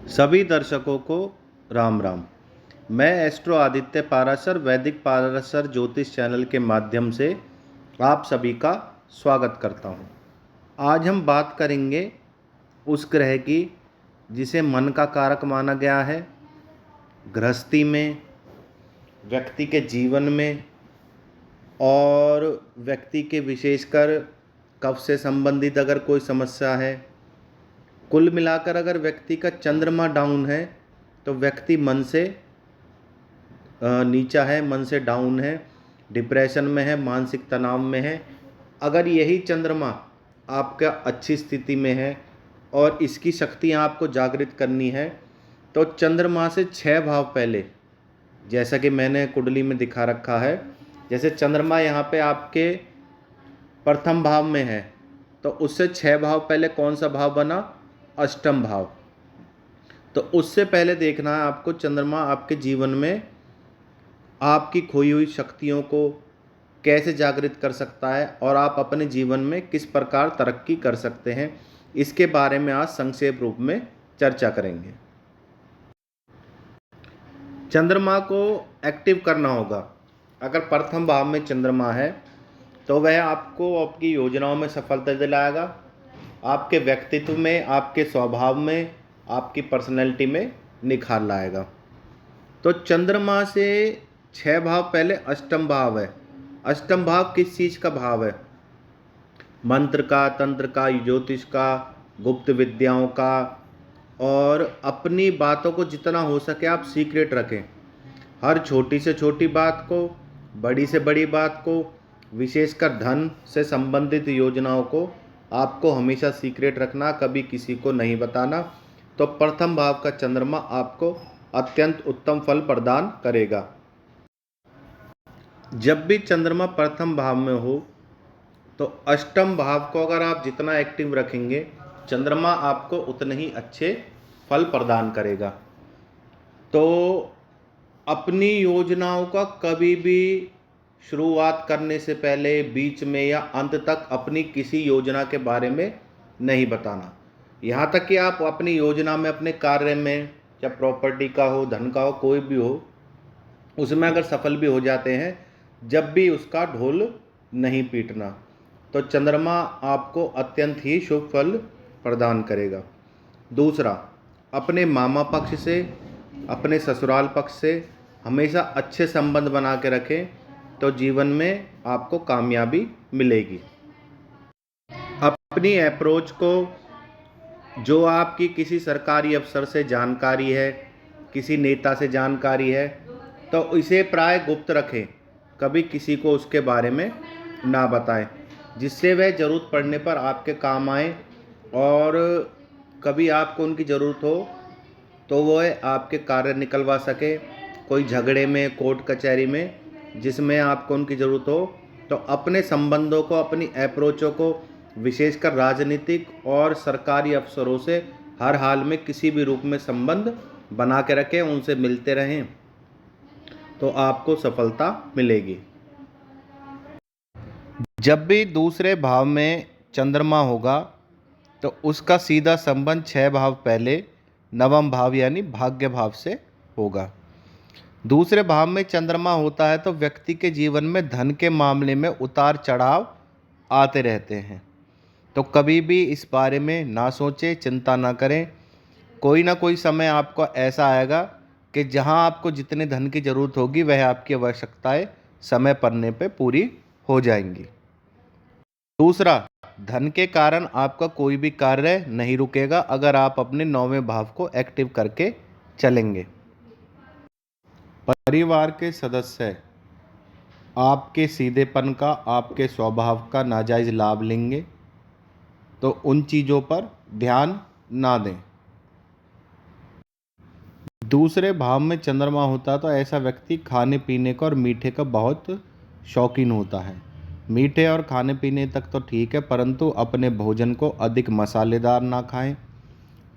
सभी दर्शकों को राम राम। मैं एस्ट्रो आदित्य पाराशर वैदिक पाराशर ज्योतिष चैनल के माध्यम से आप सभी का स्वागत करता हूं। आज हम बात करेंगे उस ग्रह की जिसे मन का कारक माना गया है, गृहस्थी में, व्यक्ति के जीवन में और व्यक्ति के विशेषकर कफ से संबंधित अगर कोई समस्या है। कुल मिलाकर अगर व्यक्ति का चंद्रमा डाउन है तो व्यक्ति मन से नीचा है, मन से डाउन है, डिप्रेशन में है, मानसिक तनाव में है। अगर यही चंद्रमा आपका अच्छी स्थिति में है और इसकी शक्तियाँ आपको जागृत करनी है तो चंद्रमा से 6 भाव पहले, जैसा कि मैंने कुंडली में दिखा रखा है, जैसे चंद्रमा यहाँ पे आपके प्रथम भाव में है तो उससे 6 भाव पहले कौन सा भाव बना? अष्टम भाव। तो उससे पहले देखना है आपको चंद्रमा आपके जीवन में आपकी खोई हुई शक्तियों को कैसे जागृत कर सकता है और आप अपने जीवन में किस प्रकार तरक्की कर सकते हैं। इसके बारे में आज संक्षेप रूप में चर्चा करेंगे। चंद्रमा को एक्टिव करना होगा। अगर प्रथम भाव में चंद्रमा है तो वह आपको आपकी योजनाओं में सफलता दिलाएगा, आपके व्यक्तित्व में, आपके स्वभाव में, आपकी पर्सनैलिटी में निखार लाएगा। तो चंद्रमा से 6 भाव पहले अष्टम भाव है। अष्टम भाव किस चीज़ का भाव है? मंत्र का, तंत्र का, ज्योतिष का, गुप्त विद्याओं का। और अपनी बातों को जितना हो सके आप सीक्रेट रखें। हर छोटी से छोटी बात को, बड़ी से बड़ी बात को, विशेषकर धन से संबंधित योजनाओं को आपको हमेशा सीक्रेट रखना, कभी किसी को नहीं बताना। तो प्रथम भाव का चंद्रमा आपको अत्यंत उत्तम फल प्रदान करेगा। जब भी चंद्रमा प्रथम भाव में हो तो अष्टम भाव को अगर आप जितना एक्टिव रखेंगे, चंद्रमा आपको उतने ही अच्छे फल प्रदान करेगा। तो अपनी योजनाओं का कभी भी शुरुआत करने से पहले, बीच में या अंत तक अपनी किसी योजना के बारे में नहीं बताना। यहाँ तक कि आप अपनी योजना में, अपने कार्य में, या प्रॉपर्टी का हो, धन का हो, कोई भी हो, उसमें अगर सफल भी हो जाते हैं, जब भी उसका ढोल नहीं पीटना। तो चंद्रमा आपको अत्यंत ही शुभ फल प्रदान करेगा। दूसरा, अपने मामा पक्ष से, अपने ससुराल पक्ष से हमेशा अच्छे संबंध बना के रखें तो जीवन में आपको कामयाबी मिलेगी। अपनी अप्रोच को, जो आपकी किसी सरकारी अफसर से जानकारी है, किसी नेता से जानकारी है, तो इसे प्राय गुप्त रखें, कभी किसी को उसके बारे में ना बताएं, जिससे वह ज़रूरत पड़ने पर आपके काम आए और कभी आपको उनकी ज़रूरत हो तो वह आपके कार्य निकलवा सके। कोई झगड़े में, कोर्ट कचहरी में, जिसमें आपको उनकी ज़रूरत हो, तो अपने संबंधों को, अपनी अप्रोचों को, विशेषकर राजनीतिक और सरकारी अफसरों से हर हाल में किसी भी रूप में संबंध बना के रखें, उनसे मिलते रहें तो आपको सफलता मिलेगी। जब भी दूसरे भाव में चंद्रमा होगा तो उसका सीधा संबंध 6 भाव पहले नवम भाव यानी भाग्य भाव से होगा। दूसरे भाव में चंद्रमा होता है तो व्यक्ति के जीवन में धन के मामले में उतार चढ़ाव आते रहते हैं। तो कभी भी इस बारे में ना सोचें, चिंता ना करें। कोई ना कोई समय आपको ऐसा आएगा कि जहां आपको जितने धन की ज़रूरत होगी वह आपकी आवश्यकताएं समय पड़ने पे पूरी हो जाएंगी। दूसरा, धन के कारण आपका कोई भी कार्य नहीं रुकेगा अगर आप अपने 9वें भाव को एक्टिव करके चलेंगे। परिवार के सदस्य आपके सीधेपन का, आपके स्वभाव का नाजायज़ लाभ लेंगे, तो उन चीज़ों पर ध्यान ना दें। दूसरे भाव में चंद्रमा होता है तो ऐसा व्यक्ति खाने पीने का और मीठे का बहुत शौकीन होता है। मीठे और खाने पीने तक तो ठीक है, परंतु अपने भोजन को अधिक मसालेदार ना खाएं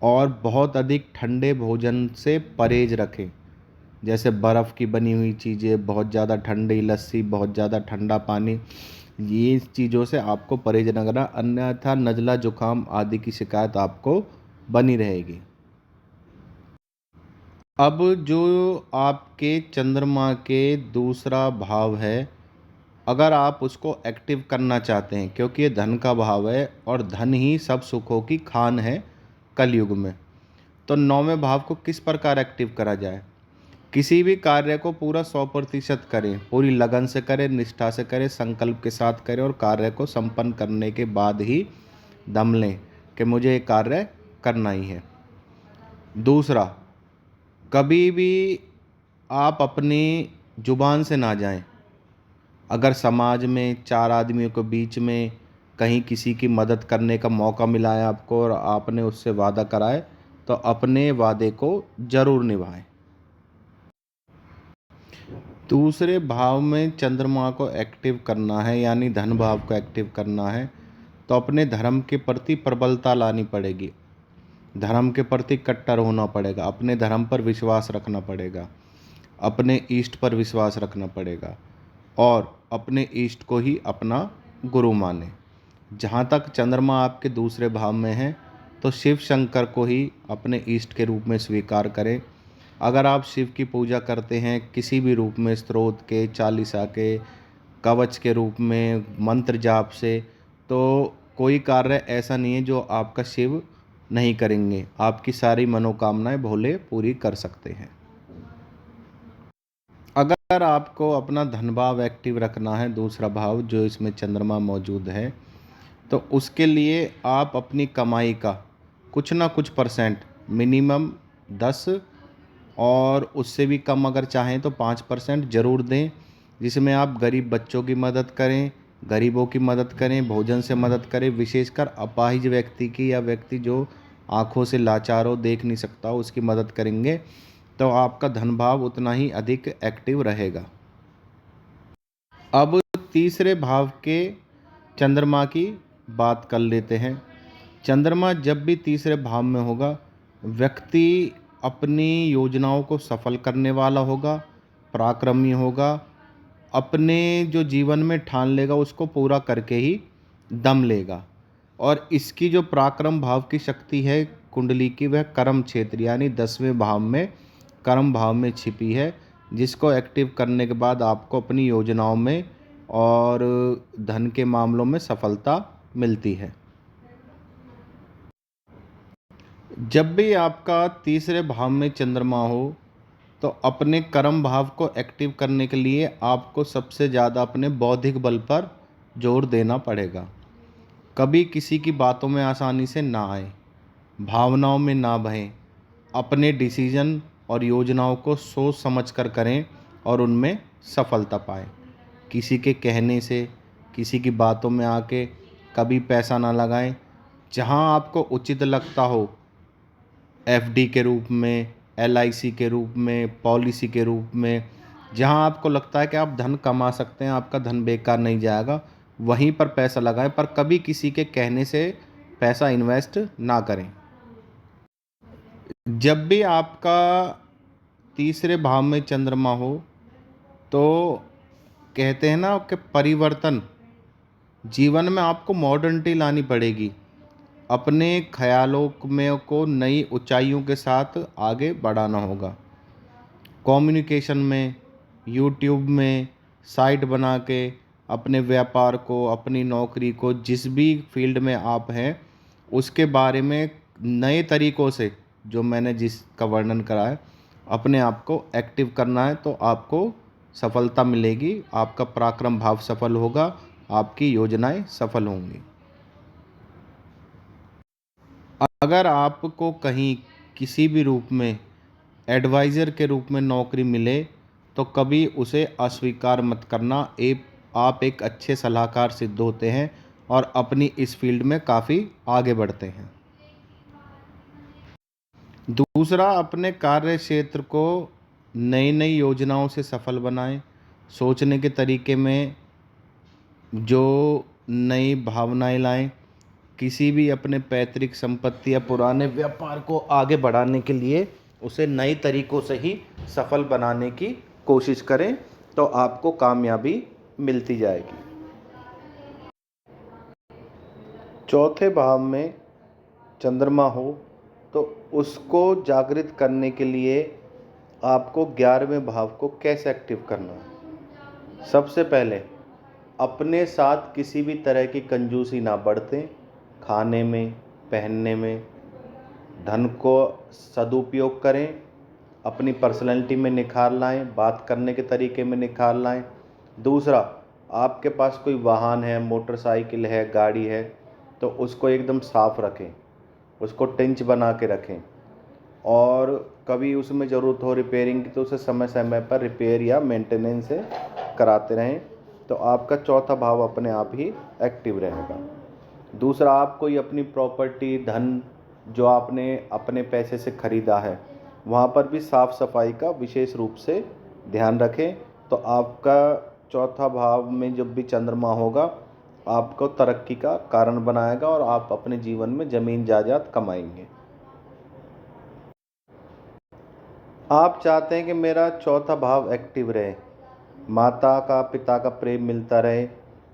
और बहुत अधिक ठंडे भोजन से परहेज रखें। जैसे बर्फ़ की बनी हुई चीज़ें, बहुत ज़्यादा ठंडी लस्सी, बहुत ज़्यादा ठंडा पानी, ये चीज़ों से आपको परहेज न करना, अन्यथा नज़ला जुकाम आदि की शिकायत आपको बनी रहेगी। अब जो आपके चंद्रमा के दूसरा भाव है, अगर आप उसको एक्टिव करना चाहते हैं, क्योंकि ये धन का भाव है और धन ही सब सुखों की खान है कलयुग में, तो 9वें भाव को किस प्रकार एक्टिव करा जाए। किसी भी कार्य को पूरा 100% करें, पूरी लगन से करें, निष्ठा से करें, संकल्प के साथ करें और कार्य को संपन्न करने के बाद ही दम लें कि मुझे ये कार्य करना ही है। दूसरा, कभी भी आप अपनी जुबान से ना जाएं। अगर समाज में 4 आदमियों के बीच में कहीं किसी की मदद करने का मौका मिला है आपको और आपने उससे वादा करा है, तो अपने वादे को जरूर निभाएं। दूसरे भाव में चंद्रमा को एक्टिव करना है, यानी धन भाव को एक्टिव करना है, तो अपने धर्म के प्रति प्रबलता लानी पड़ेगी, धर्म के प्रति कट्टर होना पड़ेगा, अपने धर्म पर विश्वास रखना पड़ेगा, अपने इष्ट पर विश्वास रखना पड़ेगा और अपने इष्ट को ही अपना गुरु माने। जहाँ तक चंद्रमा आपके दूसरे भाव में है, तो शिव शंकर को ही अपने इष्ट के रूप में स्वीकार करें। अगर आप शिव की पूजा करते हैं किसी भी रूप में, स्तोत्र के, चालीसा के, कवच के रूप में, मंत्र जाप से, तो कोई कार्य ऐसा नहीं है जो आपका शिव नहीं करेंगे। आपकी सारी मनोकामनाएं भोले पूरी कर सकते हैं। अगर आपको अपना धन भाव एक्टिव रखना है, दूसरा भाव जो इसमें चंद्रमा मौजूद है, तो उसके लिए आप अपनी कमाई का कुछ ना कुछ परसेंट, मिनिमम 10 और उससे भी कम अगर चाहें तो 5% ज़रूर दें, जिसमें आप गरीब बच्चों की मदद करें, गरीबों की मदद करें, भोजन से मदद करें। विशेषकर अपाहिज व्यक्ति की या व्यक्ति जो आँखों से लाचार हो, देख नहीं सकता हो, उसकी मदद करेंगे तो आपका धन भाव उतना ही अधिक एक्टिव रहेगा। अब तीसरे भाव के चंद्रमा की बात कर लेते हैं। चंद्रमा जब भी तीसरे भाव में होगा, व्यक्ति अपनी योजनाओं को सफल करने वाला होगा, पराक्रमी होगा, अपने जो जीवन में ठान लेगा उसको पूरा करके ही दम लेगा। और इसकी जो पराक्रम भाव की शक्ति है कुंडली की, वह कर्म क्षेत्र यानी 10वें भाव में, कर्म भाव में छिपी है, जिसको एक्टिव करने के बाद आपको अपनी योजनाओं में और धन के मामलों में सफलता मिलती है। जब भी आपका तीसरे भाव में चंद्रमा हो, तो अपने कर्म भाव को एक्टिव करने के लिए आपको सबसे ज़्यादा अपने बौद्धिक बल पर जोर देना पड़ेगा। कभी किसी की बातों में आसानी से ना आए, भावनाओं में ना बहें, अपने डिसीजन और योजनाओं को सोच समझ कर करें और उनमें सफलता पाएं। किसी के कहने से, किसी की बातों में आके कभी पैसा ना लगाएं। जहां आपको उचित लगता हो, एफडी के रूप में, एलआईसी के रूप में, पॉलिसी के रूप में, जहां आपको लगता है कि आप धन कमा सकते हैं, आपका धन बेकार नहीं जाएगा, वहीं पर पैसा लगाएं, पर कभी किसी के कहने से पैसा इन्वेस्ट ना करें। जब भी आपका तीसरे भाव में चंद्रमा हो, तो कहते हैं ना कि परिवर्तन, जीवन में आपको मॉडर्निटी लानी पड़ेगी, अपने ख्यालों में को नई ऊंचाइयों के साथ आगे बढ़ाना होगा। कम्युनिकेशन में, यूट्यूब में साइट बना के अपने व्यापार को, अपनी नौकरी को, जिस भी फील्ड में आप हैं उसके बारे में नए तरीक़ों से, जो मैंने जिसका वर्णन करा है, अपने आप को एक्टिव करना है, तो आपको सफलता मिलेगी, आपका पराक्रम भाव सफल होगा, आपकी योजनाएं सफल होंगी। अगर आपको कहीं किसी भी रूप में एडवाइज़र के रूप में नौकरी मिले, तो कभी उसे अस्वीकार मत करना। आप एक अच्छे सलाहकार सिद्ध होते हैं और अपनी इस फील्ड में काफ़ी आगे बढ़ते हैं। दूसरा, अपने कार्य क्षेत्र को नई नई योजनाओं से सफल बनाएं। सोचने के तरीके में जो नई भावनाएं लाएं। किसी भी अपने पैतृक संपत्ति या पुराने व्यापार को आगे बढ़ाने के लिए उसे नए तरीकों से ही सफल बनाने की कोशिश करें, तो आपको कामयाबी मिलती जाएगी। चौथे भाव में चंद्रमा हो, तो उसको जागृत करने के लिए आपको 11वें भाव को कैसे एक्टिव करना है। सबसे पहले अपने साथ किसी भी तरह की कंजूसी ना बरतें, खाने में, पहनने में। धन को सदुपयोग करें, अपनी पर्सनैलिटी में निखार लाएं, बात करने के तरीके में निखार लाएं। दूसरा, आपके पास कोई वाहन है, मोटरसाइकिल है, गाड़ी है, तो उसको एकदम साफ रखें, उसको टिंच बना के रखें, और कभी उसमें ज़रूरत हो रिपेयरिंग की तो उसे समय समय पर रिपेयर या मेंटेनेंस कराते रहें। तो आपका चौथा भाव अपने आप ही एक्टिव रहेगा। दूसरा, आप कोई अपनी प्रॉपर्टी, धन जो आपने अपने पैसे से खरीदा है, वहाँ पर भी साफ सफाई का विशेष रूप से ध्यान रखें। तो आपका चौथा भाव में जब भी चंद्रमा होगा, आपको तरक्की का कारण बनाएगा और आप अपने जीवन में ज़मीन जायदाद कमाएंगे। आप चाहते हैं कि मेरा चौथा भाव एक्टिव रहे, माता का, पिता का प्रेम मिलता रहे।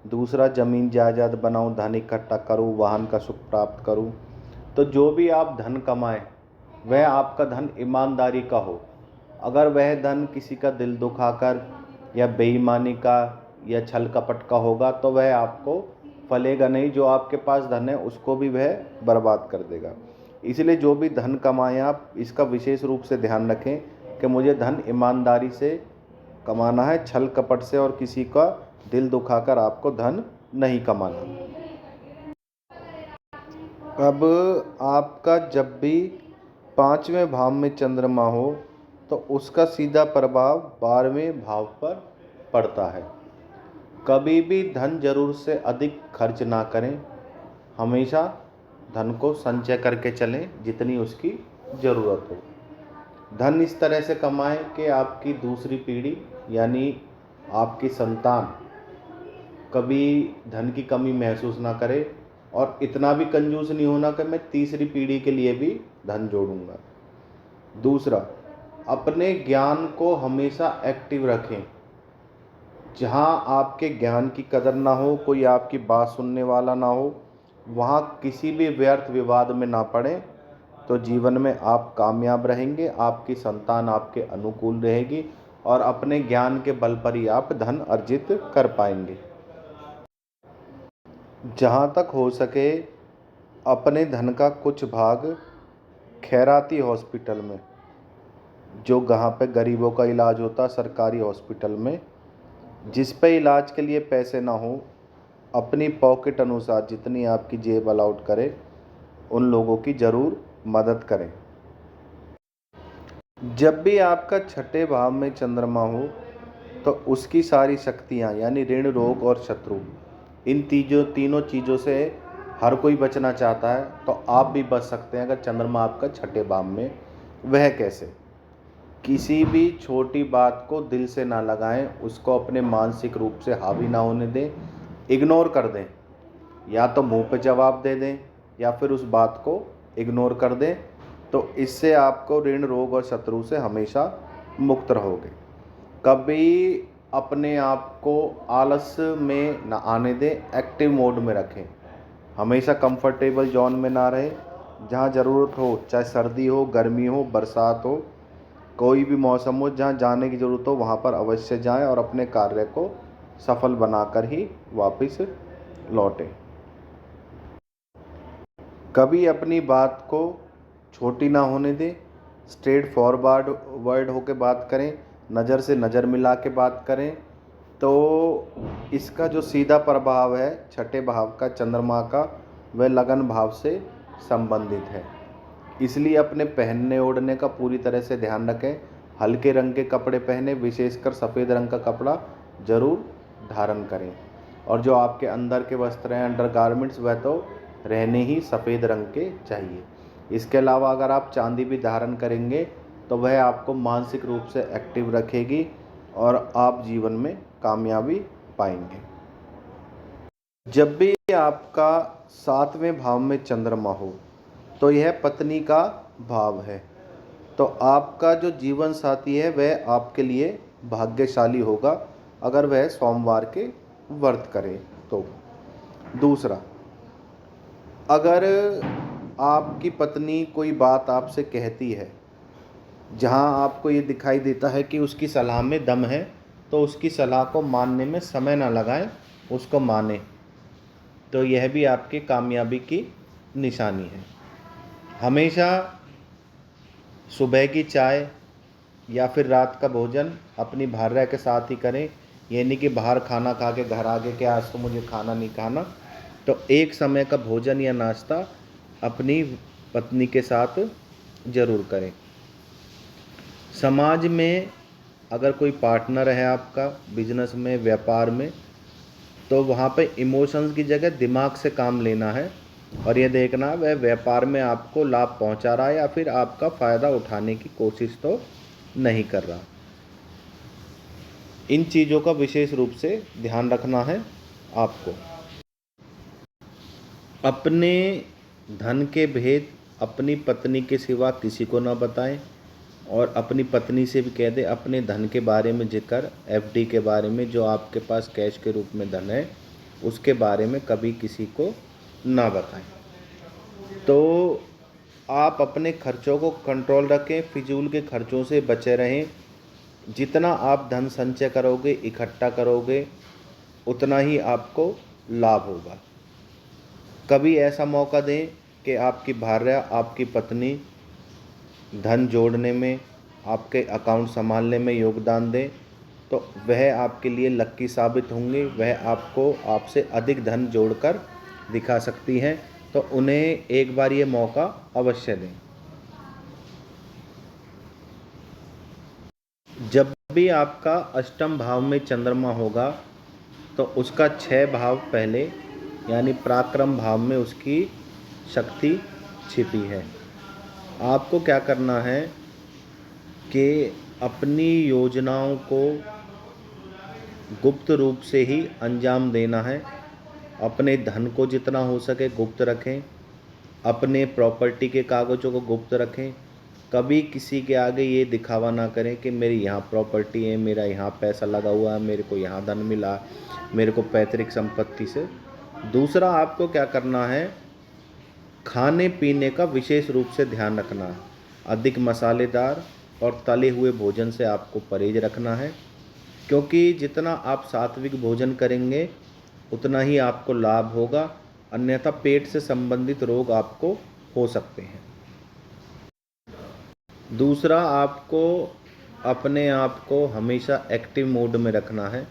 दूसरा, ज़मीन जायदाद बनाऊं, धन इकट्ठा करूं, वाहन का सुख प्राप्त करूं। तो जो भी आप धन कमाएं वह आपका धन ईमानदारी का हो। अगर वह धन किसी का दिल दुखाकर या बेईमानी का या छल कपट का होगा तो वह आपको फलेगा नहीं। जो आपके पास धन है उसको भी वह बर्बाद कर देगा। इसलिए जो भी धन कमाएं आप इसका विशेष रूप से ध्यान रखें कि मुझे धन ईमानदारी से कमाना है, छल कपट से और किसी का दिल दुखाकर आपको धन नहीं कमाना। अब आपका जब भी 5वें भाव में चंद्रमा हो तो उसका सीधा प्रभाव 12वें भाव पर पड़ता है। कभी भी धन जरूरत से अधिक खर्च ना करें, हमेशा धन को संचय करके चलें जितनी उसकी ज़रूरत हो। धन इस तरह से कमाएं कि आपकी दूसरी पीढ़ी यानी आपकी संतान कभी धन की कमी महसूस ना करे, और इतना भी कंजूस नहीं होना कि मैं तीसरी पीढ़ी के लिए भी धन जोड़ूंगा। दूसरा, अपने ज्ञान को हमेशा एक्टिव रखें। जहां आपके ज्ञान की कदर ना हो, कोई आपकी बात सुनने वाला ना हो, वहां किसी भी व्यर्थ विवाद में ना पड़े, तो जीवन में आप कामयाब रहेंगे, आपकी संतान आपके अनुकूल रहेगी और अपने ज्ञान के बल पर ही आप धन अर्जित कर पाएंगे। जहाँ तक हो सके अपने धन का कुछ भाग खैराती हॉस्पिटल में, जो जहाँ पे गरीबों का इलाज होता, सरकारी हॉस्पिटल में, जिस पे इलाज के लिए पैसे ना हो, अपनी पॉकेट अनुसार जितनी आपकी जेब अलाउड करे उन लोगों की ज़रूर मदद करें। जब भी आपका छठे भाव में चंद्रमा हो तो उसकी सारी शक्तियाँ यानी ऋण, रोग और शत्रु, इन तीनों चीज़ों से हर कोई बचना चाहता है। तो आप भी बच सकते हैं अगर चंद्रमा आपका छठे भाव में। वह कैसे? किसी भी छोटी बात को दिल से ना लगाएं, उसको अपने मानसिक रूप से हावी ना होने दें, इग्नोर कर दें। या तो मुंह पे जवाब दे दें या फिर उस बात को इग्नोर कर दें। तो इससे आपको ऋण, रोग और शत्रु से हमेशा मुक्त रहोगे। कभी अपने आप को आलस में ना आने दें, एक्टिव मोड में रखें। हमेशा कंफर्टेबल जोन में ना रहें। जहाँ ज़रूरत हो, चाहे सर्दी हो, गर्मी हो, बरसात हो, कोई भी मौसम हो, जहाँ जाने की ज़रूरत हो वहाँ पर अवश्य जाएं और अपने कार्य को सफल बनाकर ही वापस लौटें। कभी अपनी बात को छोटी ना होने दें, स्ट्रेट फॉरवर्ड वर्ड होकर बात करें, नज़र से नज़र मिला के बात करें। तो इसका जो सीधा प्रभाव है छठे भाव का चंद्रमा का, वह लगन भाव से संबंधित है। इसलिए अपने पहनने ओढ़ने का पूरी तरह से ध्यान रखें। हल्के रंग के कपड़े पहने, विशेषकर सफ़ेद रंग का कपड़ा जरूर धारण करें। और जो आपके अंदर के वस्त्र हैं, अंडर गारमेंट्स, वह तो रहने ही सफ़ेद रंग के चाहिए। इसके अलावा अगर आप चांदी भी धारण करेंगे तो वह आपको मानसिक रूप से एक्टिव रखेगी और आप जीवन में कामयाबी पाएंगे। जब भी आपका 7वें भाव में चंद्रमा हो तो यह पत्नी का भाव है। तो आपका जो जीवन साथी है वह आपके लिए भाग्यशाली होगा अगर वह सोमवार के व्रत करे तो। दूसरा, अगर आपकी पत्नी कोई बात आपसे कहती है जहाँ आपको ये दिखाई देता है कि उसकी सलाह में दम है, तो उसकी सलाह को मानने में समय ना लगाएं, उसको मानें। तो यह भी आपकी कामयाबी की निशानी है। हमेशा सुबह की चाय या फिर रात का भोजन अपनी भार्या के साथ ही करें। ये नहीं कि बाहर खाना खा के घर आ गए कि आज तो मुझे खाना नहीं खाना। तो एक समय का भोजन या नाश्ता अपनी पत्नी के साथ ज़रूर करें। समाज में अगर कोई पार्टनर है आपका बिजनेस में, व्यापार में, तो वहाँ पे इमोशंस की जगह दिमाग से काम लेना है और ये देखना वह व्यापार में आपको लाभ पहुँचा रहा है या फिर आपका फ़ायदा उठाने की कोशिश तो नहीं कर रहा। इन चीज़ों का विशेष रूप से ध्यान रखना है आपको। अपने धन के भेद अपनी पत्नी के सिवा किसी को ना बताएं और अपनी पत्नी से भी कह दें अपने धन के बारे में जिक्र, एफडी के बारे में, जो आपके पास कैश के रूप में धन है उसके बारे में कभी किसी को ना बताएं। तो आप अपने खर्चों को कंट्रोल रखें, फिजूल के खर्चों से बचे रहें। जितना आप धन संचय करोगे, इकट्ठा करोगे, उतना ही आपको लाभ होगा। कभी ऐसा मौका दें कि आपकी भार्या, आपकी पत्नी धन जोड़ने में, आपके अकाउंट संभालने में योगदान दें, तो वह आपके लिए लक्की साबित होंगे। वह आपको आपसे अधिक धन जोड़कर दिखा सकती हैं। तो उन्हें एक बार ये मौका अवश्य दें। जब भी आपका अष्टम भाव में चंद्रमा होगा तो उसका 6 भाव पहले यानी पराक्रम भाव में उसकी शक्ति छिपी है। आपको क्या करना है कि अपनी योजनाओं को गुप्त रूप से ही अंजाम देना है। अपने धन को जितना हो सके गुप्त रखें, अपने प्रॉपर्टी के कागज़ों को गुप्त रखें। कभी किसी के आगे ये दिखावा ना करें कि मेरी यहाँ प्रॉपर्टी है, मेरा यहाँ पैसा लगा हुआ है, मेरे को यहाँ धन मिला, मेरे को पैतृक संपत्ति से। दूसरा, आपको क्या करना है, खाने पीने का विशेष रूप से ध्यान रखना है। अधिक मसालेदार और तले हुए भोजन से आपको परहेज रखना है, क्योंकि जितना आप सात्विक भोजन करेंगे उतना ही आपको लाभ होगा, अन्यथा पेट से संबंधित रोग आपको हो सकते हैं। दूसरा, आपको अपने आप को हमेशा एक्टिव मोड में रखना है।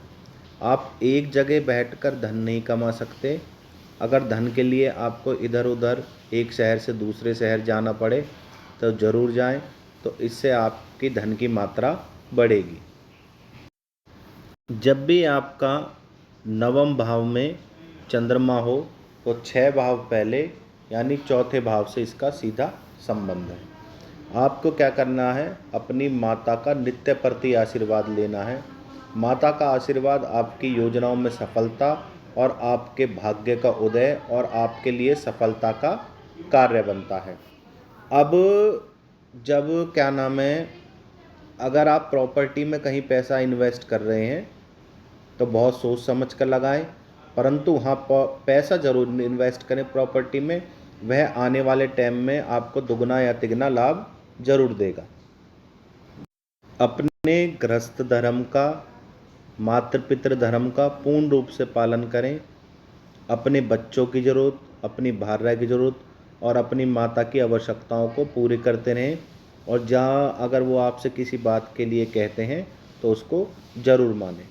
आप एक जगह बैठकर धन नहीं कमा सकते। अगर धन के लिए आपको इधर उधर एक शहर से दूसरे शहर जाना पड़े तो ज़रूर जाएं, तो इससे आपकी धन की मात्रा बढ़ेगी। जब भी आपका नवम भाव में चंद्रमा हो तो 6 भाव पहले यानी चौथे भाव से इसका सीधा संबंध है। आपको क्या करना है, अपनी माता का नित्य प्रति आशीर्वाद लेना है। माता का आशीर्वाद आपकी योजनाओं में सफलता और आपके भाग्य का उदय और आपके लिए सफलता का कार्य बनता है। अब जब क्या नाम है, अगर आप प्रॉपर्टी में कहीं पैसा इन्वेस्ट कर रहे हैं तो बहुत सोच समझ कर लगाएं, परंतु वहाँ पैसा ज़रूर इन्वेस्ट करें प्रॉपर्टी में। वह आने वाले टाइम में आपको दुगना या तिगना लाभ जरूर देगा। अपने गृहस्थ धर्म का, मातृ पितृ धर्म का पूर्ण रूप से पालन करें। अपने बच्चों की ज़रूरत, अपनी भार्या की ज़रूरत और अपनी माता की आवश्यकताओं को पूरी करते रहें। और जहाँ अगर वो आपसे किसी बात के लिए कहते हैं तो उसको ज़रूर मानें।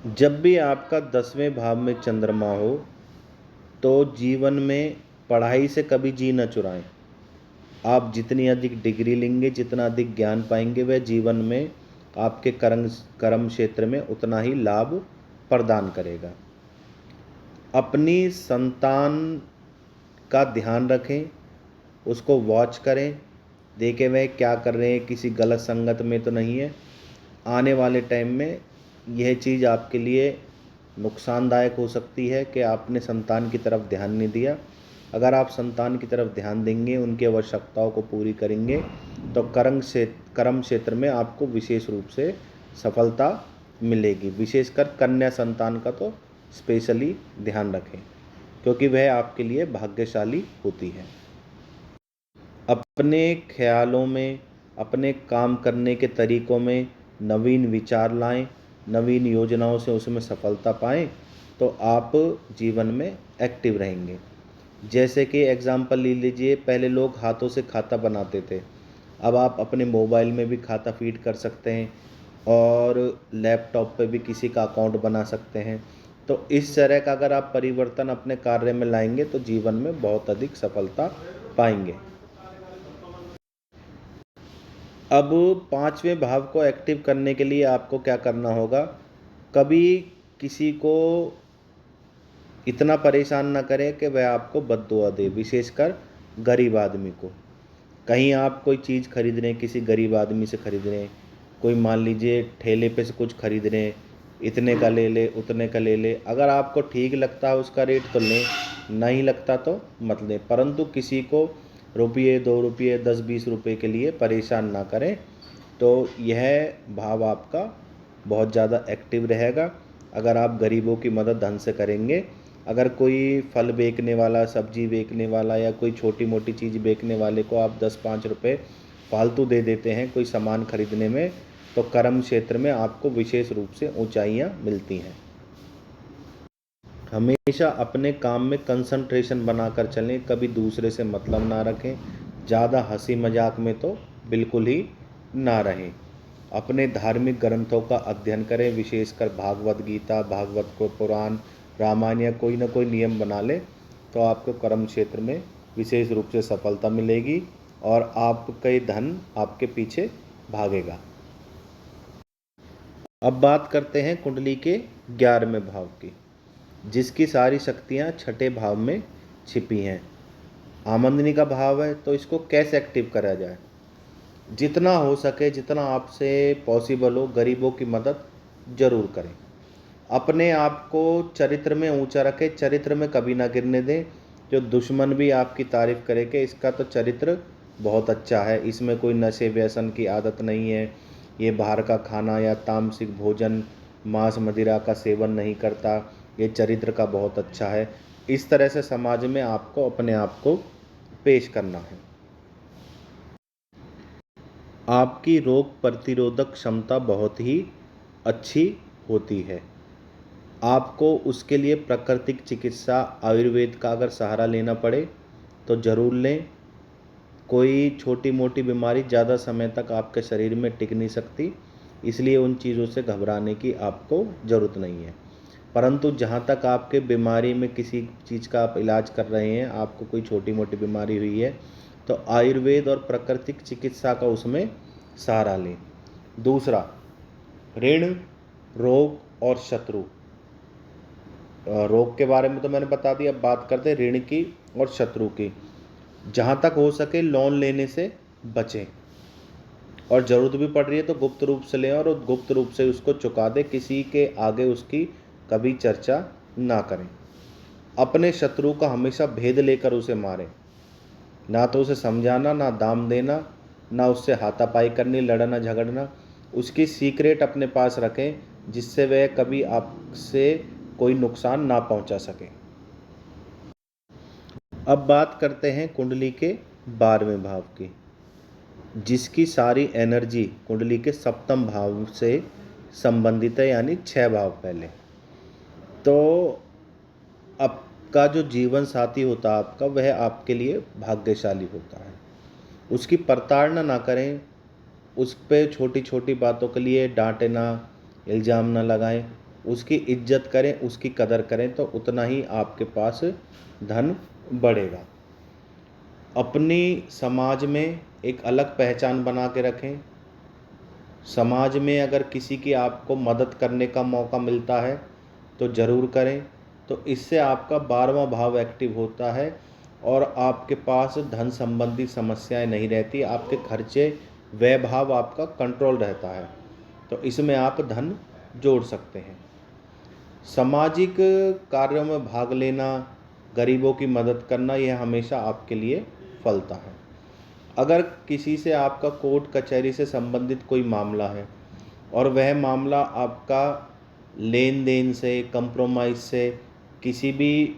जब भी आपका 10वें भाव में चंद्रमा हो तो जीवन में पढ़ाई से कभी जी न चुराएं। आप जितनी अधिक डिग्री लेंगे, जितना अधिक ज्ञान पाएंगे, वह जीवन में आपके कर्म क्षेत्र में उतना ही लाभ प्रदान करेगा। अपनी संतान का ध्यान रखें, उसको वॉच करें, देखें वह क्या कर रहे हैं, किसी गलत संगत में तो नहीं है। आने वाले टाइम में यह चीज़ आपके लिए नुकसानदायक हो सकती है कि आपने संतान की तरफ ध्यान नहीं दिया। अगर आप संतान की तरफ ध्यान देंगे, उनकी आवश्यकताओं को पूरी करेंगे, तो कर्म क्षेत्र में आपको विशेष रूप से सफलता मिलेगी। विशेषकर कन्या संतान का तो स्पेशली ध्यान रखें, क्योंकि वह आपके लिए भाग्यशाली होती है। अपने ख्यालों में, अपने काम करने के तरीक़ों में नवीन विचार लाएं, नवीन योजनाओं से उसमें सफलता पाएं, तो आप जीवन में एक्टिव रहेंगे। जैसे कि एग्ज़ाम्पल ले लीजिए, पहले लोग हाथों से खाता बनाते थे, अब आप अपने मोबाइल में भी खाता फीड कर सकते हैं और लैपटॉप पे भी किसी का अकाउंट बना सकते हैं। तो इस तरह का अगर आप परिवर्तन अपने कार्य में लाएंगे तो जीवन में बहुत अधिक सफलता पाएंगे। अब पांचवें भाव को एक्टिव करने के लिए आपको क्या करना होगा, कभी किसी को इतना परेशान ना करें कि वह आपको बद्दुआ दे, विशेषकर गरीब आदमी को। कहीं आप कोई चीज़ खरीद रहे हैं, किसी गरीब आदमी से खरीद रहे हैं, कोई मान लीजिए ठेले पे से कुछ खरीद रहे हैं, इतने का ले ले, उतने का ले ले, अगर आपको ठीक लगता है उसका रेट तो लें, नहीं लगता तो मत लें। परंतु किसी को रुपये 2 रुपये 10-20 रुपये के लिए परेशान ना करें, तो यह भाव आपका बहुत ज़्यादा एक्टिव रहेगा अगर आप गरीबों की मदद ढंग से करेंगे। अगर कोई फल बेचने वाला, सब्जी बेचने वाला या कोई छोटी मोटी चीज़ बेचने वाले को आप 10-5 रुपये फालतू दे देते हैं कोई सामान खरीदने में, तो कर्म क्षेत्र में आपको विशेष रूप से ऊंचाइयां मिलती हैं। हमेशा अपने काम में कंसंट्रेशन बनाकर चलें, कभी दूसरे से मतलब ना रखें, ज़्यादा हंसी मजाक में तो बिल्कुल ही ना रहें। अपने धार्मिक ग्रंथों का अध्ययन करें, विशेषकर भागवत गीता, भागवत को पुराण, रामायण या कोई ना कोई नियम बना लें, तो आपको कर्म क्षेत्र में विशेष रूप से सफलता मिलेगी और आपका धन आपके पीछे भागेगा। अब बात करते हैं कुंडली के 11वें भाव की, जिसकी सारी शक्तियाँ छठे भाव में छिपी हैं। आमदनी का भाव है, तो इसको कैसे एक्टिव करा जाए। जितना हो सके, जितना आपसे पॉसिबल हो, गरीबों की मदद जरूर करें। अपने आप को चरित्र में ऊंचा रखें, चरित्र में कभी ना गिरने दें। जो दुश्मन भी आपकी तारीफ करे कि इसका तो चरित्र बहुत अच्छा है, इसमें कोई नशे व्यसन की आदत नहीं है, ये बाहर का खाना या तामसिक भोजन, मांस मदिरा का सेवन नहीं करता, ये चरित्र का बहुत अच्छा है। इस तरह से समाज में आपको अपने आप को पेश करना है। आपकी रोग प्रतिरोधक क्षमता बहुत ही अच्छी होती है। आपको उसके लिए प्राकृतिक चिकित्सा, आयुर्वेद का अगर सहारा लेना पड़े तो ज़रूर लें। कोई छोटी मोटी बीमारी ज़्यादा समय तक आपके शरीर में टिक नहीं सकती, इसलिए उन चीज़ों से घबराने की आपको ज़रूरत नहीं है। परंतु जहाँ तक आपके बीमारी में किसी चीज़ का आप इलाज कर रहे हैं, आपको कोई छोटी मोटी बीमारी हुई है, तो आयुर्वेद और प्राकृतिक चिकित्सा का उसमें सहारा लें। दूसरा, ऋण, रोग और शत्रु। रोग के बारे में तो मैंने बता दिया, अब बात करते हैं ऋण की और शत्रु की। जहाँ तक हो सके लोन लेने से बचें, और ज़रूरत भी पड़ रही है तो गुप्त रूप से लें और गुप्त रूप से उसको चुका दें, किसी के आगे उसकी कभी चर्चा ना करें। अपने शत्रु का हमेशा भेद लेकर उसे मारें, ना तो उसे समझाना, ना दाम देना, ना उससे हाथापाई करनी, लड़ना झगड़ना। उसकी सीक्रेट अपने पास रखें, जिससे वह कभी आपसे कोई नुकसान ना पहुंचा सके। अब बात करते हैं कुंडली के 12वें भाव की, जिसकी सारी एनर्जी कुंडली के 7वें भाव से संबंधित है, यानी 6 भाव पहले। तो आपका जो जीवन साथी होता है आपका, वह आपके लिए भाग्यशाली होता है। उसकी प्रताड़ना ना करें, उस पर छोटी छोटी बातों के लिए डांटे ना, इल्ज़ाम ना लगाएं। उसकी इज्जत करें, उसकी कदर करें, तो उतना ही आपके पास धन बढ़ेगा। अपनी समाज में एक अलग पहचान बना के रखें। समाज में अगर किसी की आपको मदद करने का मौका मिलता है तो ज़रूर करें, तो इससे आपका 12वां भाव एक्टिव होता है और आपके पास धन संबंधी समस्याएं नहीं रहती, आपके खर्चे, व्यय भाव आपका कंट्रोल रहता है, तो इसमें आप धन जोड़ सकते हैं। सामाजिक कार्यों में भाग लेना, गरीबों की मदद करना, यह हमेशा आपके लिए फलता है। अगर किसी से आपका कोर्ट कचहरी से संबंधित कोई मामला है और वह मामला आपका लेन देन से, कंप्रोमाइज़ से, किसी भी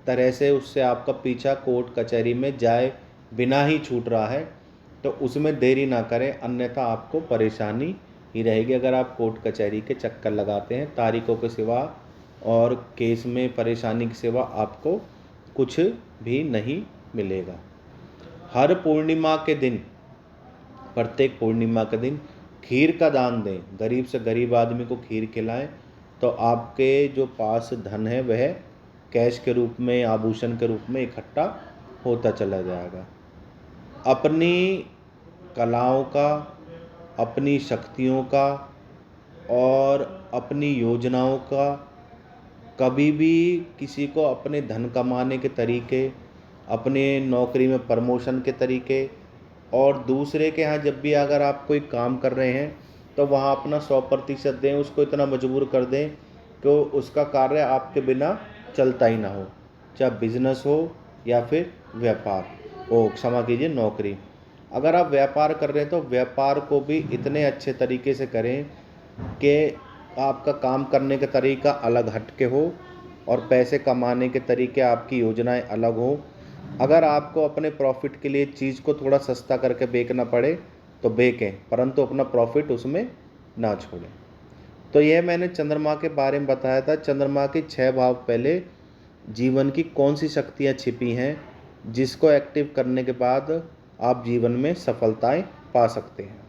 तरह से उससे आपका पीछा कोर्ट कचहरी में जाए बिना ही छूट रहा है, तो उसमें देरी ना करें, अन्यथा आपको परेशानी ही रहेगी। अगर आप कोर्ट कचहरी के चक्कर लगाते हैं, तारीखों के सिवा और केस में परेशानी के सिवा आपको कुछ भी नहीं मिलेगा। हर पूर्णिमा के दिन, प्रत्येक पूर्णिमा के दिन खीर का दान दें, गरीब से गरीब आदमी को खीर खिलाएं, तो आपके जो पास धन है वह कैश के रूप में, आभूषण के रूप में इकट्ठा होता चला जाएगा। अपनी कलाओं का, अपनी शक्तियों का और अपनी योजनाओं का कभी भी किसी को अपने धन कमाने के तरीके, अपने नौकरी में प्रमोशन के तरीके और दूसरे के यहाँ जब भी अगर आप कोई काम कर रहे हैं तो वहाँ अपना 100% दें, उसको इतना मजबूर कर दें कि उसका कार्य आपके बिना चलता ही ना हो, चाहे बिजनेस हो या फिर व्यापार हो, क्षमा कीजिए नौकरी। अगर आप व्यापार कर रहे हैं तो व्यापार को भी इतने अच्छे तरीके से करें कि आपका काम करने का तरीका अलग हटके हो और पैसे कमाने के तरीके, आपकी योजनाएं अलग हो। अगर आपको अपने प्रॉफिट के लिए चीज़ को थोड़ा सस्ता करके बेचना पड़े तो बेचें, परंतु अपना प्रॉफिट उसमें ना छोड़ें। तो यह मैंने चंद्रमा के बारे में बताया था। चंद्रमा के 6 भाव पहले जीवन की कौन सी शक्तियाँ छिपी हैं जिसको एक्टिव करने के बाद आप जीवन में सफलताएं पा सकते हैं।